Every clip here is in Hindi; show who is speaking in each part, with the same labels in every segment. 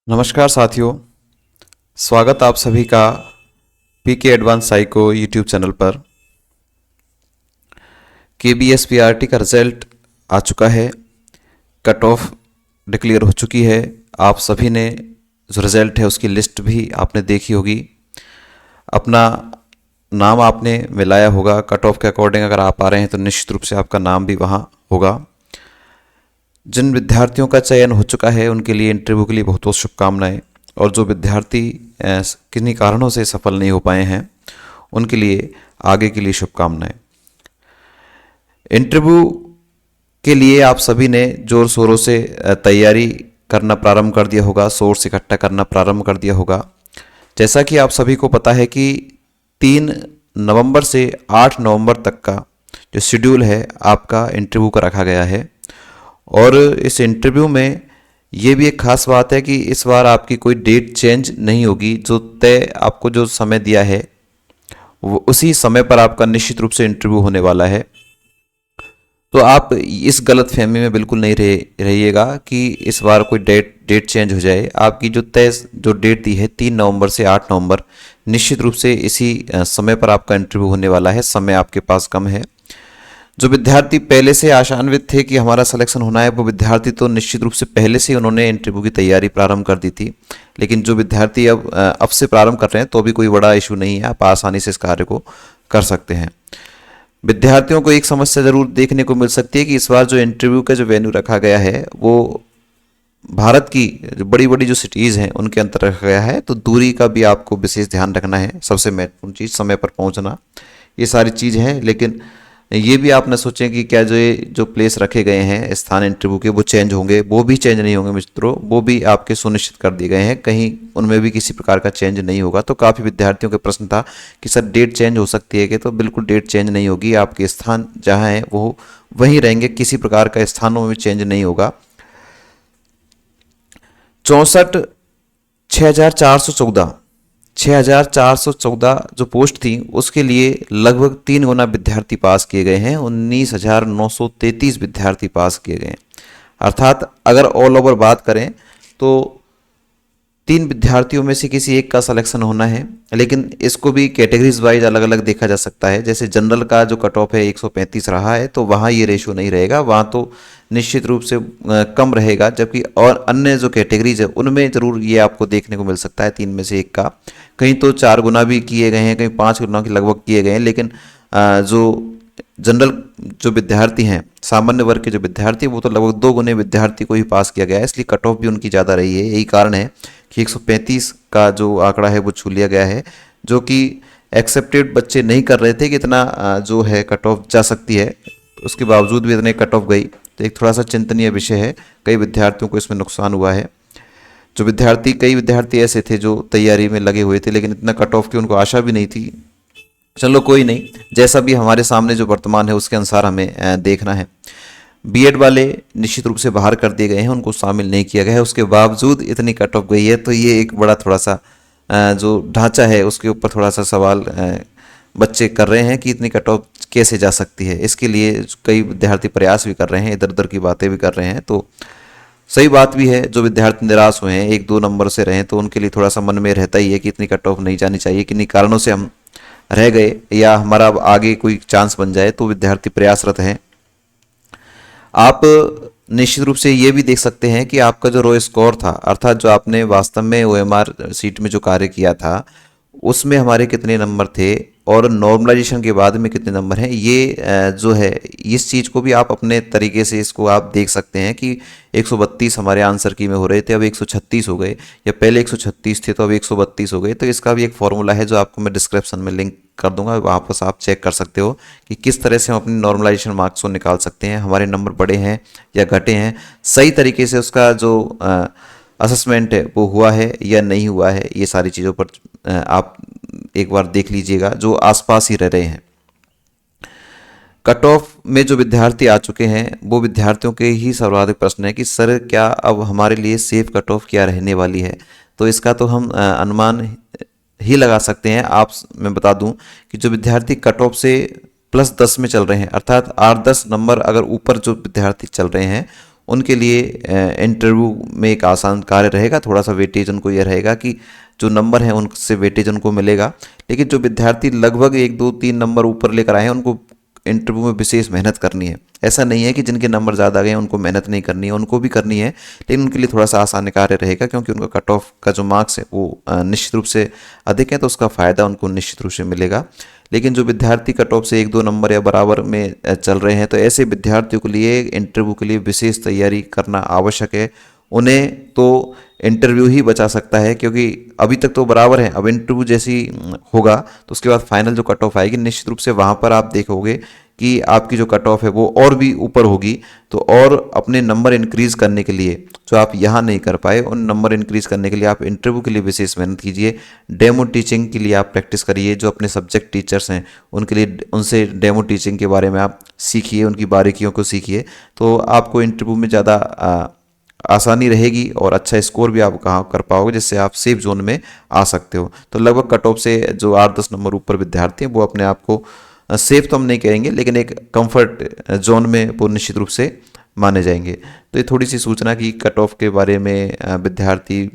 Speaker 1: नमस्कार साथियों, स्वागत आप सभी का पीके एडवांस साइको यूट्यूब चैनल पर। केबीएसपीआरटी का रिजल्ट आ चुका है, कट ऑफ डिक्लेयर हो चुकी है। आप सभी ने जो रिजल्ट है उसकी लिस्ट भी आपने देखी होगी। अपना नाम आपने मिलाया होगा कट ऑफ के अकॉर्डिंग। अगर आप आ रहे हैं तो निश्चित रूप से आपका नाम भी वहाँ होगा। जिन विद्यार्थियों का चयन हो चुका है उनके लिए इंटरव्यू के लिए बहुत बहुत शुभकामनाएं। और जो विद्यार्थी किन्हीं कारणों से सफल नहीं हो पाए हैं उनके लिए आगे के लिए शुभकामनाएं। इंटरव्यू के लिए आप सभी ने जोर शोरों से तैयारी करना प्रारंभ कर दिया होगा, सोर्स इकट्ठा करना प्रारंभ कर दिया होगा। जैसा कि आप सभी को पता है कि 3 नवंबर से 8 नवंबर तक का जो शेड्यूल है आपका इंटरव्यू का रखा गया है। और इस इंटरव्यू में ये भी एक खास बात है कि इस बार आपकी कोई डेट चेंज नहीं होगी। जो तय आपको जो समय दिया है वो उसी समय पर आपका निश्चित रूप से इंटरव्यू होने वाला है। तो आप इस गलतफहमी में बिल्कुल नहीं रहिएगा कि इस बार कोई डेट चेंज हो जाए। आपकी जो डेट दी है 3 नवंबर से 8 नवंबर, निश्चित रूप से इसी समय पर आपका इंटरव्यू होने वाला है। समय आपके पास कम है। जो विद्यार्थी पहले से आशान्वित थे कि हमारा सिलेक्शन होना है, वो विद्यार्थी तो निश्चित रूप से पहले से उन्होंने इंटरव्यू की तैयारी प्रारंभ कर दी थी। लेकिन जो विद्यार्थी अब से प्रारंभ कर रहे हैं तो भी कोई बड़ा इशू नहीं है, आप आसानी से इस कार्य को कर सकते हैं। विद्यार्थियों को एक समस्या जरूर देखने को मिल सकती है कि इस बार जो इंटरव्यू का जो वेन्यू रखा गया है वो भारत की जो बड़ी बड़ी जो सिटीज़ हैं उनके अंतर रखा गया है। तो दूरी का भी आपको विशेष ध्यान रखना है। सबसे महत्वपूर्ण चीज़ समय पर पहुंचना, ये सारी चीज़ हैं। लेकिन ये भी आप न सोचें कि क्या जो प्लेस रखे गए हैं स्थान इंटरव्यू के वो चेंज होंगे, वो भी चेंज नहीं होंगे मित्रों। वो भी आपके सुनिश्चित कर दिए गए हैं, कहीं उनमें भी किसी प्रकार का चेंज नहीं होगा। तो काफ़ी विद्यार्थियों का प्रश्न था कि सर डेट चेंज हो सकती है कि, तो बिल्कुल डेट चेंज नहीं होगी। आपके स्थान जहाँ हैं वो वहीं रहेंगे, किसी प्रकार का स्थानों में चेंज नहीं होगा। 64,414 जो पोस्ट थी उसके लिए लगभग 3 गुना विद्यार्थी पास किए गए हैं। 19,933 विद्यार्थी पास किए गए हैं। अर्थात अगर ऑल ओवर बात करें तो 3 विद्यार्थियों में से किसी एक का सिलेक्शन होना है। लेकिन इसको भी कैटेगरीज वाइज अलग अलग देखा जा सकता है। जैसे जनरल का जो कट ऑफ है 135 रहा है, तो वहाँ ये रेशो नहीं रहेगा, वहाँ तो निश्चित रूप से कम रहेगा। जबकि और अन्य जो कैटेगरीज है उनमें ज़रूर ये आपको देखने को मिल सकता है 3 में से एक का। कहीं तो 4 गुना भी किए गए हैं, कहीं 5 गुना के लगभग किए गए हैं। लेकिन जो जनरल जो विद्यार्थी हैं, सामान्य वर्ग के जो विद्यार्थी, वो तो लगभग 2 गुने विद्यार्थी को ही पास किया गया है। इसलिए कट ऑफ भी उनकी ज़्यादा रही है। यही कारण है कि 135 का जो आंकड़ा है वो छू लिया गया है, जो कि एक्सेप्टेड बच्चे नहीं कर रहे थे कि इतना जो है कट ऑफ जा सकती है। उसके बावजूद भी इतने कट ऑफ गई, तो एक थोड़ा सा चिंतनीय विषय है। कई विद्यार्थियों को इसमें नुकसान हुआ है। कई विद्यार्थी ऐसे थे जो तैयारी में लगे हुए थे, लेकिन इतना कट ऑफ की उनको आशा भी नहीं थी। चलो कोई नहीं, जैसा भी हमारे सामने जो वर्तमान है उसके अनुसार हमें देखना है। बीएड वाले निश्चित रूप से बाहर कर दिए गए हैं, उनको शामिल नहीं किया गया है। उसके बावजूद इतनी कट ऑफ गई है, तो ये एक बड़ा थोड़ा सा जो ढांचा है उसके ऊपर थोड़ा सा सवाल बच्चे कर रहे हैं कि इतनी कट ऑफ कैसे जा सकती है। इसके लिए कई विद्यार्थी प्रयास भी कर रहे हैं, इधर उधर की बातें भी कर रहे हैं। तो सही बात भी है, जो विद्यार्थी निराश हुए हैं 1-2 नंबर से रहे, तो उनके लिए थोड़ा सा मन में रहता ही है कि इतनी कट ऑफ नहीं जानी चाहिए, किन्हीं कारणों से हम रह गए या हमारा अब आगे कोई चांस बन जाए। तो विद्यार्थी प्रयासरत हैं। आप निश्चित रूप से ये भी देख सकते हैं कि आपका जो रो स्कोर था, अर्थात जो आपने वास्तव में ओएमआर सीट में जो कार्य किया था उसमें हमारे कितने नंबर थे और नॉर्मलाइजेशन के बाद में कितने नंबर हैं। ये जो है इस चीज़ को भी आप अपने तरीके से इसको आप देख सकते हैं कि 132 हमारे आंसर की में हो रहे थे, अब 136 हो गए, या पहले 136 थे तो अब 132 हो गए। तो इसका भी एक फॉर्मूला है जो आपको मैं डिस्क्रिप्शन में लिंक कर दूंगा, वापस आप चेक कर सकते हो कि किस तरह से हम अपने नॉर्मलाइजेशन मार्क्स को निकाल सकते हैं, हमारे नंबर बढ़े हैं या घटे हैं, सही तरीके से उसका जो असेसमेंट है वो हुआ है या नहीं हुआ है। ये सारी चीज़ों पर आप एक बार देख लीजिएगा जो आसपास ही रह रहे हैं। कट ऑफ में जो विद्यार्थी आ चुके हैं वो विद्यार्थियों के ही सर्वाधिक प्रश्न है कि सर क्या अब हमारे लिए सेफ कट ऑफ क्या रहने वाली है। तो इसका तो हम अनुमान ही लगा सकते हैं। मैं बता दूं कि जो विद्यार्थी कट ऑफ से +10 में चल रहे हैं, अर्थात 8-10 नंबर अगर ऊपर जो विद्यार्थी चल रहे हैं उनके लिए इंटरव्यू में एक आसान कार्य रहेगा। थोड़ा सा वेटेज उनको यह रहेगा कि जो नंबर हैं उनसे वेटेज उनको मिलेगा। लेकिन जो विद्यार्थी लगभग 1 2 3 नंबर ऊपर लेकर आए हैं उनको इंटरव्यू में विशेष मेहनत करनी है। ऐसा नहीं है कि जिनके नंबर ज़्यादा आ गए हैं उनको मेहनत नहीं करनी है, उनको भी करनी है, लेकिन उनके लिए थोड़ा सा आसान कार्य रहेगा क्योंकि उनका कट ऑफ का जो मार्क्स है वो निश्चित रूप से अधिक है, तो उसका फ़ायदा उनको निश्चित रूप से मिलेगा। लेकिन जो विद्यार्थी कट ऑफ से 1 2 नंबर या बराबर में चल रहे हैं, तो ऐसे विद्यार्थियों के लिए इंटरव्यू के लिए विशेष तैयारी करना आवश्यक है। उन्हें तो इंटरव्यू ही बचा सकता है, क्योंकि अभी तक तो बराबर है, अब इंटरव्यू जैसी होगा तो उसके बाद फाइनल जो कट ऑफ आएगी निश्चित रूप से वहाँ पर आप देखोगे कि आपकी जो कट ऑफ है वो और भी ऊपर होगी। तो और अपने नंबर इंक्रीज़ करने के लिए जो आप यहाँ नहीं कर पाए, उन नंबर इंक्रीज़ करने के लिए आप इंटरव्यू के लिए विशेष मेहनत कीजिए। डेमो टीचिंग के लिए आप प्रैक्टिस करिए। जो अपने सब्जेक्ट टीचर्स हैं उनके लिए उनसे डेमो टीचिंग के बारे में आप सीखिए, उनकी बारीकियों को सीखिए, तो आपको इंटरव्यू में ज़्यादा आसानी रहेगी और अच्छा स्कोर भी आप कहाँ कर पाओगे, जिससे आप सेफ जोन में आ सकते हो। तो लगभग कट ऑफ से जो 8 10 नंबर ऊपर विद्यार्थी हैं वो अपने आप को सेफ तो हम नहीं कहेंगे, लेकिन एक कंफर्ट जोन में वो निश्चित रूप से माने जाएंगे। तो ये थोड़ी सी सूचना की कट ऑफ के बारे में, विद्यार्थी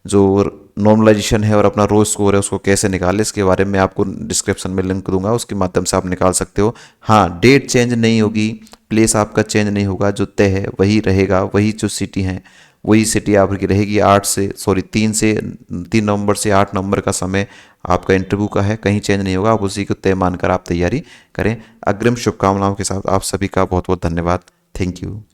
Speaker 1: जो नॉर्मलाइजेशन है और अपना रो स्कोर है उसको कैसे निकाले, इसके बारे में आपको डिस्क्रिप्शन में लिंक दूंगा, उसके माध्यम से आप निकाल सकते हो। हाँ, डेट चेंज नहीं होगी, प्लेस आपका चेंज नहीं होगा, जो तय है वही रहेगा, वही जो सिटी है वही सिटी आपकी रहेगी। 3 नवंबर से 8 नवंबर का समय आपका इंटरव्यू का है, कहीं चेंज नहीं होगा। आप उसी को तय मानकर आप तैयारी करें। अग्रिम शुभकामनाओं के साथ आप सभी का बहुत बहुत धन्यवाद। Thank you.